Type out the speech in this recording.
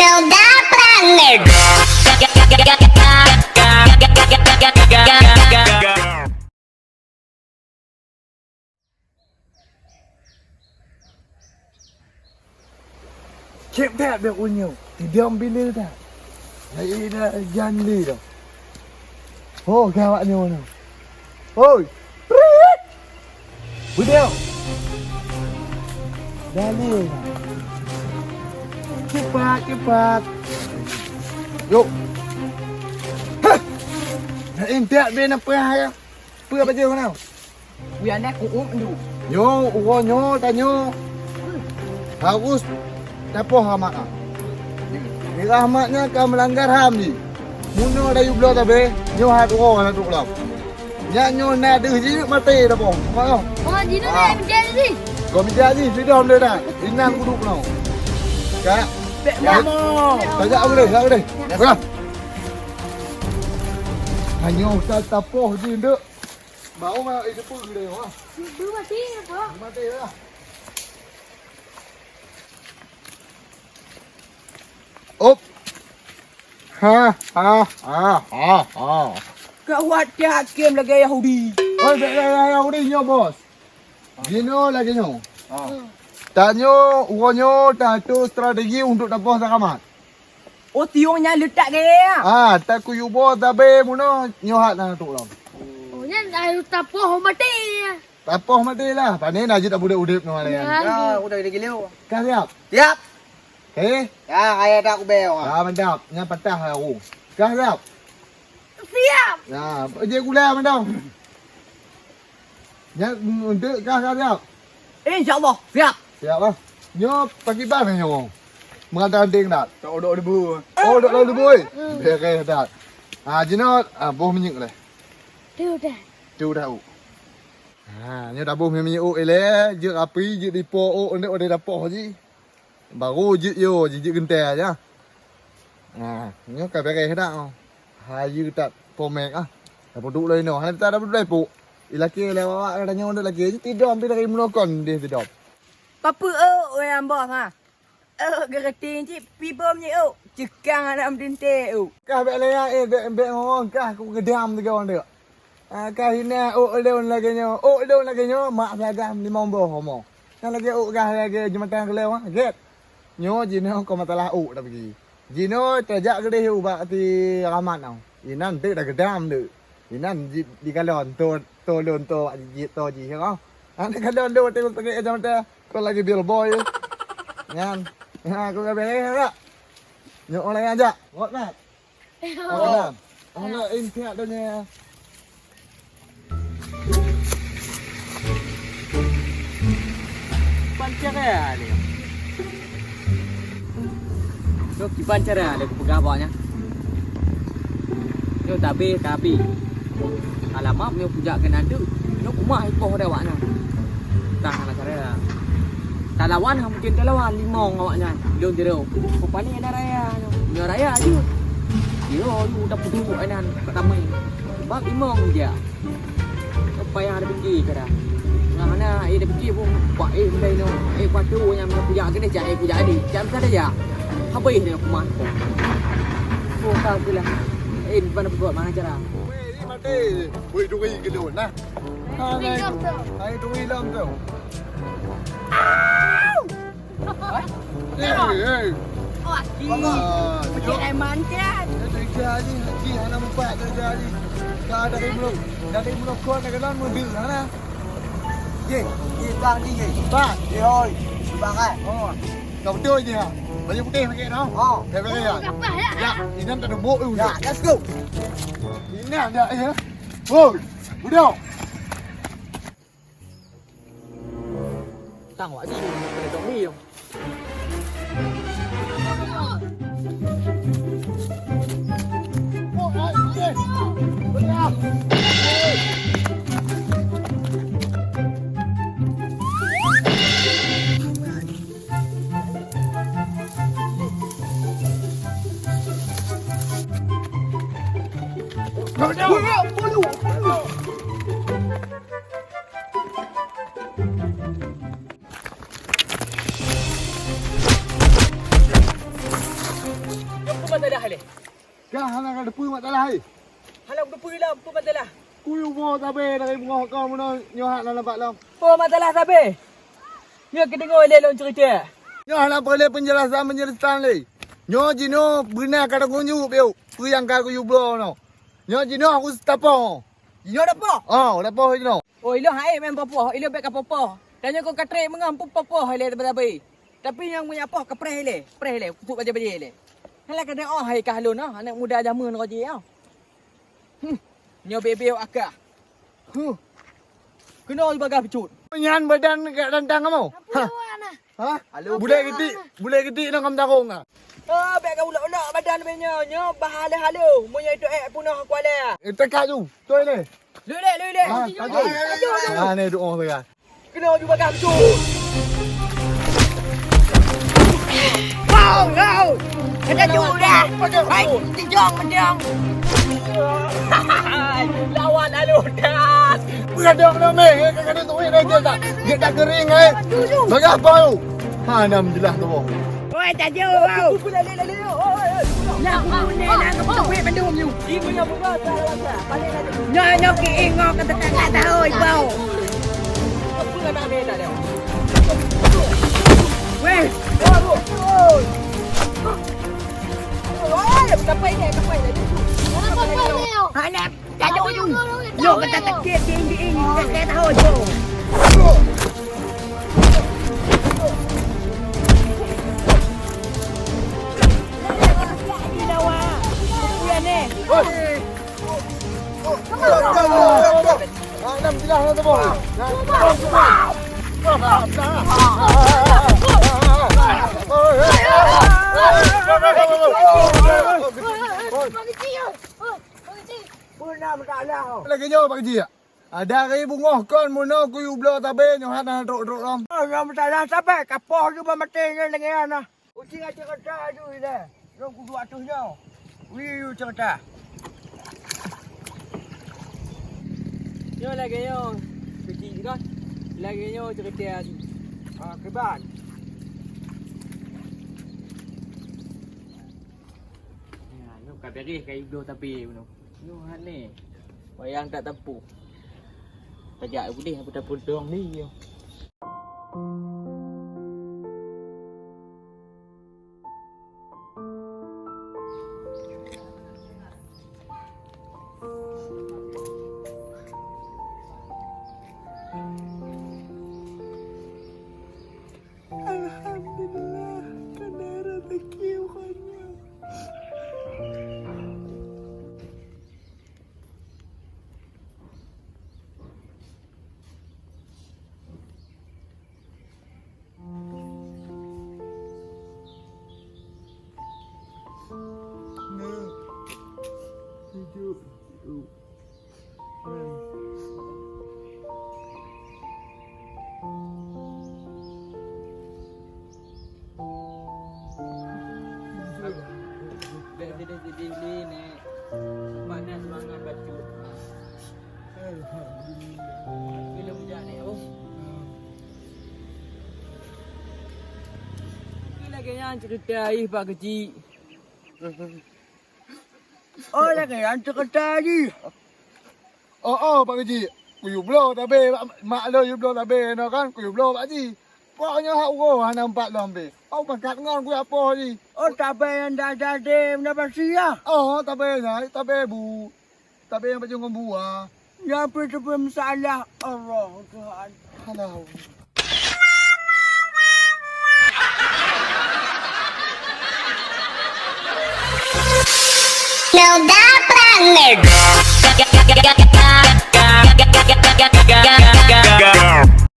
Zelda Planet. Chém đẹp được bao nhiêu thì đem bên đây ra đấy là gian đi đâu ô các bạn nhiều nào ôi vui đeo ra đi cepat yuk em tiap bên apa ya pưa bao nhiêu nào Biar nak kuum dulu. nyo ugo nyo tanyo Agus tapo hamak ah. Ni rahmatnya kau melanggar ham ni. Muno dayu belah tabe, nyo hat ugo hat ulam. Nya nyo na de ji mati dah pong. Mau. Oh, Jino dah menjadi ni. Kau minta ni sudah dia dah. Inang kuduk nau. Kak. Ya. Tajak aku deh, aku deh. Kau. Hanya usah tapo ji nduk. Bau mau itu pun deh, wah. Dulu mati apa? Mati dah. Up. Ha. Kau buat dia hakim lagi Yahudi. Oi, yang ini nyo bos. Gino lagi nyo. Tanyo, ugonyo, tatu strategi untuk dapat sakamat. Oh tiungnya letak gaya. Tak kuyu bos tabe muno nyo hat na tu lam. Oh, ni dah tapoh mati. Tapoh mati lah. Panen aja tak boleh udip no layan. Ya, udah gila gila. Kah siap? Siap. Okay. Ya, kaya tak aku bel. Mantap. Nya patah aku. Kah siap? Siap. Ya, je gula mantap. Nya untuk kah siap? InsyaAllah, siap. Siap lah. Nyo pagi ban nyo. Mengatakan ding dak. Tak ada debu. Oh, dak lalu boy. Okey dak. Jinot boh menyik leh. Tu dah. Tu dah u. Nyo dah boh menyik u ele, je api je dipo u ndek ode dapoh ji. Baru je yo je gente aja. Nyo ka bere dak. Hayu tak pomek ah. Dah produk lain no. Han tak ada produk pu. Ilaki lewat ada nyo ndek lagi tidur hampir dari menokon dia tidur. Papa yang bos ha. Geretin cik pibom ni cekang anak mendente Kah bek leya bek ngorong kah ku gedam tiga orang dia. Kah hina leon lagi nyo. Leon lagi nyo mak seragam 5 homo. Yang lagi kah lagi jembatan keleu ah. Get. Nyo jino ko matalah dah pergi. Jino terjak gede ubak ti ramat tau. Inan tu dah gedam tu. Inan di kalon to lon to ji kau. Ane kalon do tengok pergi jembatan kau lagi billboy. Nyan. Aku gak boleh tak? Nyok orang aja. Ngot nak? Oh. Ana ini adanya. Pancara ni. Yo ki pancara ada pegawainya. Yo tapi. Alamak yo puja kena tu. Yo kumah ipoh dah awaknya. Tah nak cara. Tak lawan mungkin tak lawan limong awaknya. Belum jero. Apa ni ada raya. Nyo raya aja. Yo udah putu ainan pertama. Bab limong je. Apa yang ada pergi kada. Mana ada pergi pun buat benda no. Patu yang puja kena cak puja ni. Jam sada ya. Habis dia kumah. Oh tak pula. Mana buat mana cara? Wei mati. Wei duri gedon nah. Hai duri lam tu. Hey. Oh, Macam ai mantan. Haji anak empat kerja haji. Dah dari mulut kau nak kelan mobil mana? Ye, bang ni ye. Pak, Ye oi. Bang ai. oh, kau betul je. Baju putih pakai no? Oh. Pakai ya. apa ya? Ya, ini tak ada bok tu. Ya, let's go. Ini ada ya. Oh, budak. Tang awak ni pada dok ni. madalah le. Kah hana ka depu mak talah ai. Halau depu lah, apa madalah? Kuyu bo tabe dari bunga kau mono nyohat nak nampak lam. Apa madalah sabe? Nyo kedengar le lon cerita. Nyo nak perlu penjelasan le. Nyo jino benar kata kunju piu. Puyang ka kuyu blo no. Nyo jino aku tapo. Nyo dapo? Oh, tapo jino. Oh, ilo hai memang popo, ilo bek popo. Dan nyo kau katre mengam popo le tabe. Tapi yang punya apa kepreh le. Untuk baca-baca le. Halah kena hai kahlo no, anak muda zaman kau je au. Nyo bebel akak. Kena bagah pecut. Penyan badan kat rantang kamu. Ha. Mana? Ha? Halo. Budak kecil nak kam tarung ah. Oh, bek kau ulak badan benyo, nyo bahala-halo. Monya itu punah kuala. Tekat tu. Toi le. Lule. Ha, tajuk. Ha ni doa tu ya. Kena juga bagah pecut. Wow. Kena juga. Hai, menjong. Lawan aludas. Begadang dah meh. Kadang tu dia tak. Dia tak kering ai. Bagah apa tu? Ha nam jelas tu. Oi, tajuk kau. Lale. Nak punya nak ketuk pendum you. Ibu yang muda salah. Balik lagi. Nyo ki ingok kata tak tahu kau. Apa nak ambil dah dia? Weh, Kapai ni. Mana papa ni? ana tajuk you. Yo kata tak kira tinggi tak tahu tu. Ha nam jelas tu. Lagi nyo pak ji. Ada kali bunga kon mono kuyu blo tabe nyo hat na rok lam. Ngam salah sampai kapoh tu mati dengan ana. Ucing aja kata tu ide. Rong kudu atuhnya. Wiu cerita. Nyo lagi nyo. Kecil kan? Lagi nyo cerita keban. Ya, nyo kaberi kai do tapi no. Nyo han ni. Wayang tak tempuh. Tajak boleh aku tak potong ni. Alhamdulillah, kena rezeki rupanya. Sedih ni. Mana semangat baju. Bila hujan ni, oh. Gila kayaknya cerita air pak kecil. Oh, lagi yang cerita ni. Oh pak ji. Kuyu blo tabe mak lo yu blo tabe no kan kuyu blo pak ji. Pokoknya hak ugo nampak lambe. Au pangkat ngon ku apa ji. Oh, tak payah dah jadi mendapat sia. Oh tabe nyai tabe bu. Tabe yang baju ngom buah. Ya perlu masalah Allah Tuhan. Halau. Now that planet.